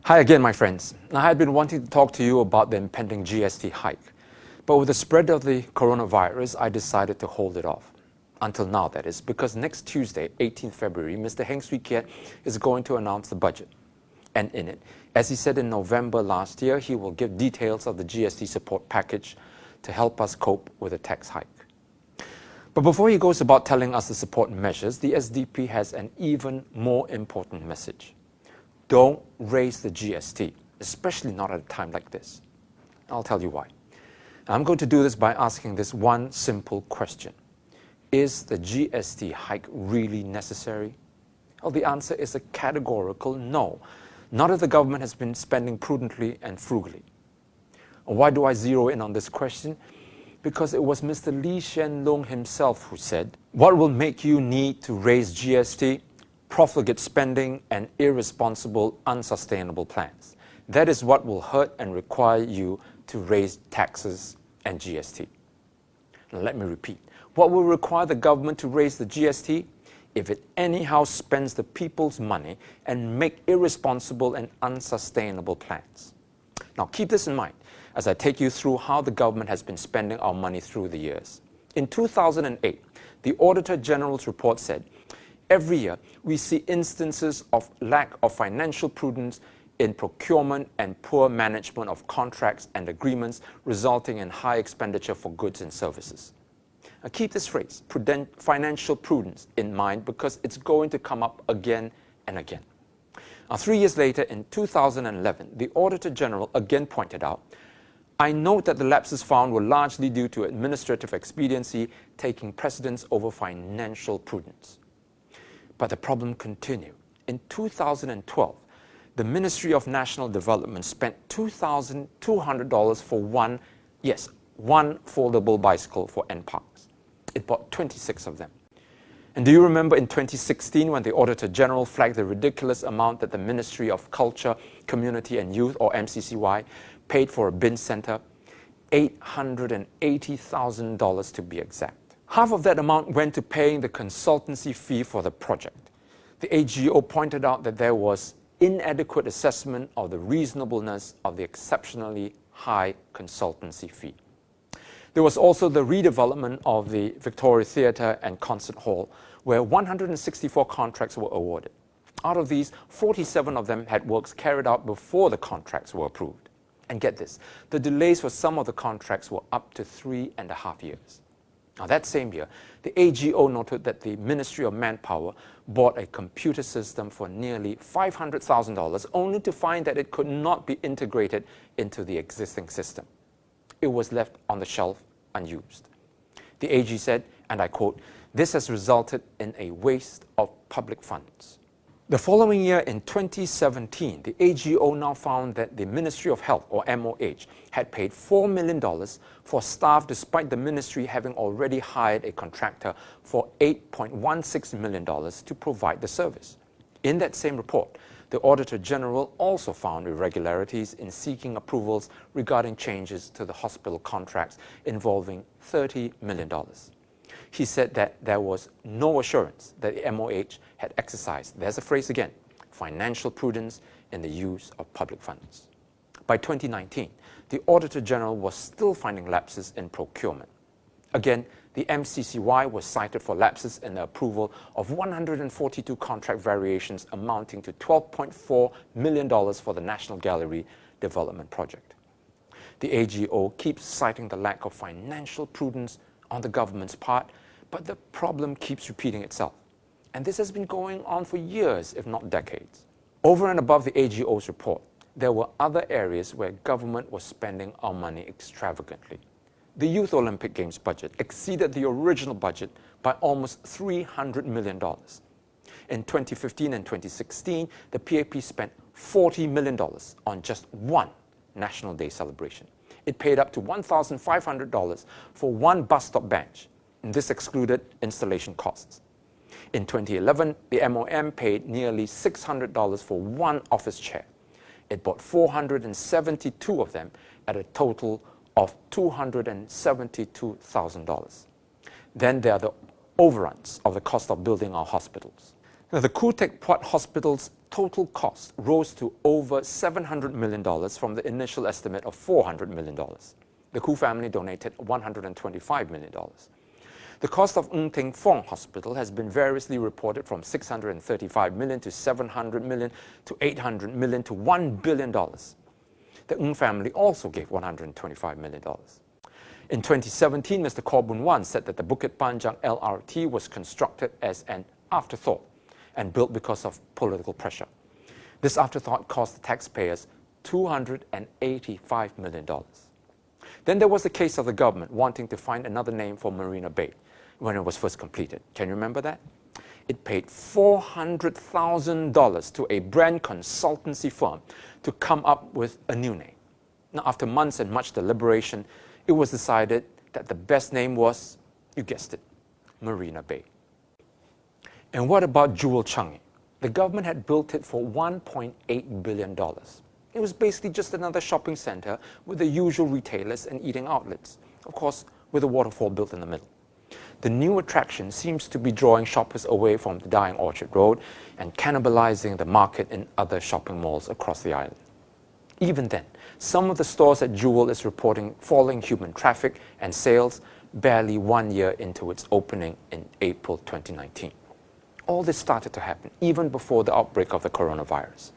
Hi again, my friends. Now, I had been wanting to talk to you about the impending GST hike, but with the spread of the coronavirus, I decided to hold it off. Until now, that is, because next Tuesday, 18th February, Mr. Heng Swee Keat is going to announce the budget. And in it, as he said in November last year, he will give details of the GST support package to help us cope with a tax hike. But before he goes about telling us the support measures, the SDP has an even more important message. Don't raise the GST, especially not at a time like this. I'll tell you why. I'm going to do this by asking this one simple question. Is the GST hike really necessary? Well, the answer is a categorical no. Not if the government has been spending prudently and frugally. Why do I zero in on this question? Because it was Mr. Lee Hsien Loong himself who said, "What will make you need to raise GST? Profligate spending and irresponsible, unsustainable plans. That is what will hurt and require you to raise taxes and GST." Now, let me repeat. What will require the government to raise the GST? If it anyhow spends the people's money and make irresponsible and unsustainable plans. Now, keep this in mind as I take you through how the government has been spending our money through the years. In 2008, the Auditor General's report said, every year, we see instances of lack of financial prudence in procurement and poor management of contracts and agreements, resulting in high expenditure for goods and services. Now, keep this phrase, financial prudence, in mind because it's going to come up again and again. Now, 3 years later, in 2011, the Auditor General again pointed out, "I note that the lapses found were largely due to administrative expediency taking precedence over financial prudence." But the problem continued. In 2012, the Ministry of National Development spent $2,200 for one foldable bicycle for NParks. It bought 26 of them. And do you remember in 2016 when the Auditor General flagged the ridiculous amount that the Ministry of Culture, Community and Youth, or MCCY, paid for a bin center? $880,000 to be exact. Half of that amount went to paying the consultancy fee for the project. The AGO pointed out that there was inadequate assessment of the reasonableness of the exceptionally high consultancy fee. There was also the redevelopment of the Victoria Theatre and Concert Hall, where 164 contracts were awarded. Out of these, 47 of them had works carried out before the contracts were approved. And get this, the delays for some of the contracts were up to 3.5 years. Now, that same year, the AGO noted that the Ministry of Manpower bought a computer system for nearly $500,000, only to find that it could not be integrated into the existing system. It was left on the shelf unused. The AG said, and I quote, "This has resulted in a waste of public funds." The following year, in 2017, the AGO now found that the Ministry of Health, or MOH, had paid $4 million for staff despite the ministry having already hired a contractor for $8.16 million to provide the service. In that same report, the Auditor General also found irregularities in seeking approvals regarding changes to the hospital contracts involving $30 million. He said that there was no assurance that the MOH had exercised, there's a phrase again, financial prudence in the use of public funds. By 2019, the Auditor General was still finding lapses in procurement. Again, the MCCY was cited for lapses in the approval of 142 contract variations amounting to $12.4 million for the National Gallery development project. The AGO keeps citing the lack of financial prudence on the government's part, but the problem keeps repeating itself. And this has been going on for years, if not decades. Over and above the AGO's report, there were other areas where government was spending our money extravagantly. The Youth Olympic Games budget exceeded the original budget by almost $300 million. In 2015 and 2016, the PAP spent $40 million on just one National Day celebration. It paid up to $1,500 for one bus stop bench, and this excluded installation costs. In 2011, the MOM paid nearly $600 for one office chair. It bought 472 of them at a total of $272,000. Then there are the overruns of the cost of building our hospitals. Now, the Khoo Teck Puat Hospital's total cost rose to over $700 million from the initial estimate of $400 million. The Koo family donated $125 million. The cost of Ng Teng Fong Hospital has been variously reported from $635 million to $700 million to $800 million to $1 billion. The Ng family also gave $125 million. In 2017, Mr. Khaw Boon Wan said that the Bukit Panjang LRT was constructed as an afterthought and built because of political pressure. This afterthought cost the taxpayers $285 million. Then there was the case of the government wanting to find another name for Marina Bay when it was first completed. Can you remember that? It paid $400,000 to a brand consultancy firm to come up with a new name. Now, after months and much deliberation, it was decided that the best name was, you guessed it, Marina Bay. And what about Jewel Changi? The government had built it for $1.8 billion. It was basically just another shopping center with the usual retailers and eating outlets, of course, with a waterfall built in the middle. The new attraction seems to be drawing shoppers away from the dying Orchard Road and cannibalizing the market in other shopping malls across the island. Even then, some of the stores at Jewel is reporting falling human traffic and sales barely 1 year into its opening in April 2019. All this started to happen even before the outbreak of the coronavirus.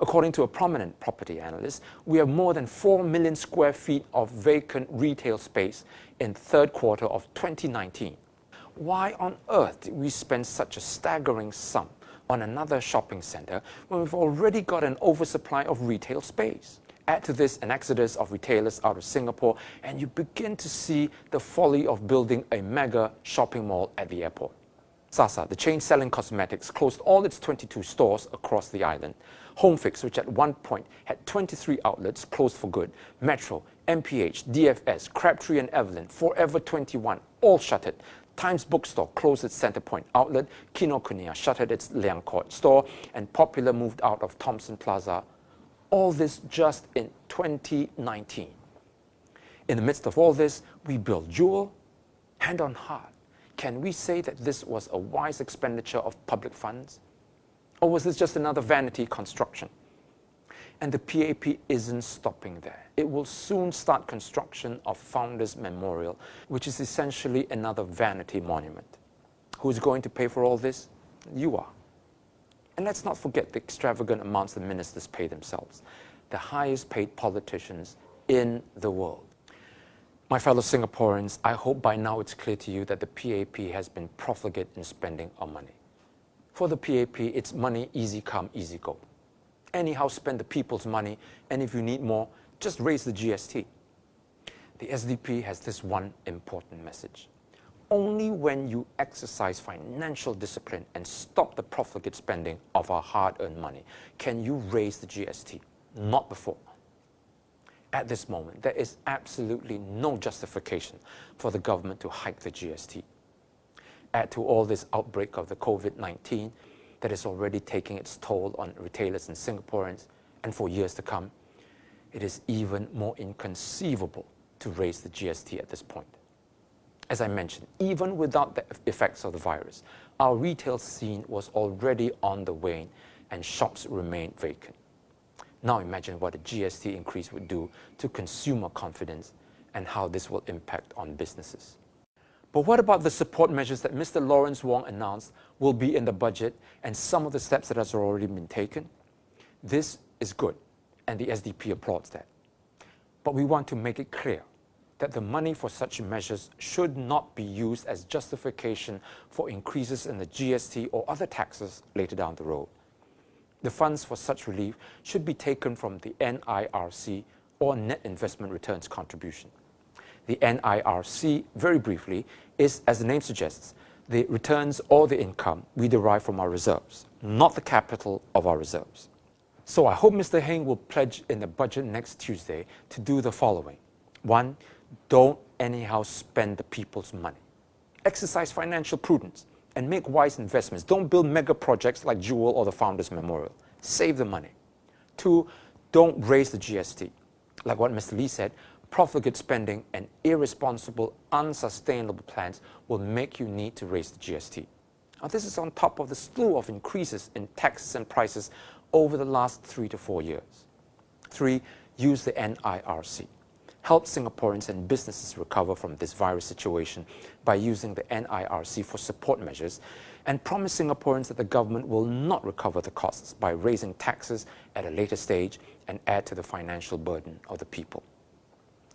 According to a prominent property analyst, we have more than 4 million square feet of vacant retail space in the third quarter of 2019. Why on earth did we spend such a staggering sum on another shopping center when we've already got an oversupply of retail space? Add to this an exodus of retailers out of Singapore, and you begin to see the folly of building a mega shopping mall at the airport. Sasa, the chain selling cosmetics, closed all its 22 stores across the island. HomeFix, which at one point had 23 outlets, closed for good. Metro, MPH, DFS, Crabtree and Evelyn, Forever 21, all shuttered. Times Bookstore closed its Centrepoint outlet, Kinokuniya shuttered its Liang Court store, and Popular moved out of Thomson Plaza. All this just in 2019. In the midst of all this, we built Jewel. Hand on heart, can we say that this was a wise expenditure of public funds? Or was this just another vanity construction? And the PAP isn't stopping there. It will soon start construction of Founders Memorial, which is essentially another vanity monument. Who's going to pay for all this? You are. And let's not forget the extravagant amounts the ministers pay themselves, the highest paid politicians in the world. My fellow Singaporeans, I hope by now it's clear to you that the PAP has been profligate in spending our money. For the PAP, it's money easy come, easy go. Anyhow, spend the people's money, and if you need more, just raise the GST. The SDP has this one important message. Only when you exercise financial discipline and stop the profligate spending of our hard-earned money can you raise the GST, not before. At this moment, there is absolutely no justification for the government to hike the GST. Add to all this outbreak of the COVID-19 that is already taking its toll on retailers and Singaporeans, and for years to come, it is even more inconceivable to raise the GST at this point. As I mentioned, even without the effects of the virus, our retail scene was already on the wane and shops remained vacant. Now imagine what a GST increase would do to consumer confidence and how this will impact on businesses. But what about the support measures that Mr. Lawrence Wong announced will be in the budget and some of the steps that has already been taken? This is good, and the SDP applauds that. But we want to make it clear that the money for such measures should not be used as justification for increases in the GST or other taxes later down the road. The funds for such relief should be taken from the NIRC or Net Investment Returns Contribution. The NIRC, very briefly, is, as the name suggests, the returns or the income we derive from our reserves, not the capital of our reserves. So I hope Mr. Heng will pledge in the budget next Tuesday to do the following. 1, don't anyhow spend the people's money. Exercise financial prudence and make wise investments. Don't build mega projects like Jewel or the Founders Memorial. Save the money. 2, don't raise the GST. Like what Mr. Lee said, profligate spending and irresponsible, unsustainable plans will make you need to raise the GST. Now, this is on top of the slew of increases in taxes and prices over the last 3 to 4 years. 3, use the NIRC. Help Singaporeans and businesses recover from this virus situation by using the NIRC for support measures, and promise Singaporeans that the government will not recover the costs by raising taxes at a later stage and add to the financial burden of the people.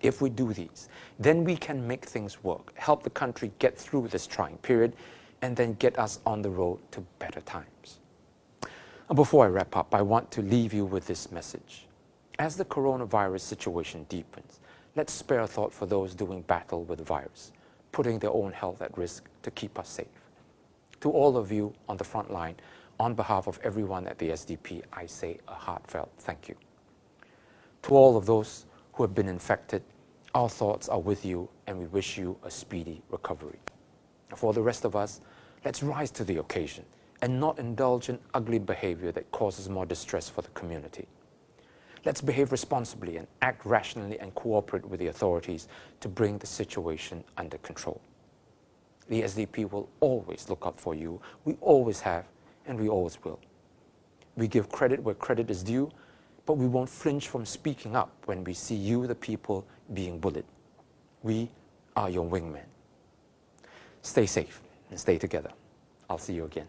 If we do these, then we can make things work, help the country get through this trying period, and then get us on the road to better times. And before I wrap up, I want to leave you with this message. As the coronavirus situation deepens, let's spare a thought for those doing battle with the virus, putting their own health at risk to keep us safe. To all of you on the front line, on behalf of everyone at the SDP, I say a heartfelt thank you. To all of those who have been infected, our thoughts are with you and we wish you a speedy recovery. For the rest of us, let's rise to the occasion and not indulge in ugly behavior that causes more distress for the community. Let's behave responsibly and act rationally and cooperate with the authorities to bring the situation under control. The SDP will always look out for you. We always have, and we always will. We give credit where credit is due, but we won't flinch from speaking up when we see you, the people, being bullied. We are your wingmen. Stay safe and stay together. I'll see you again.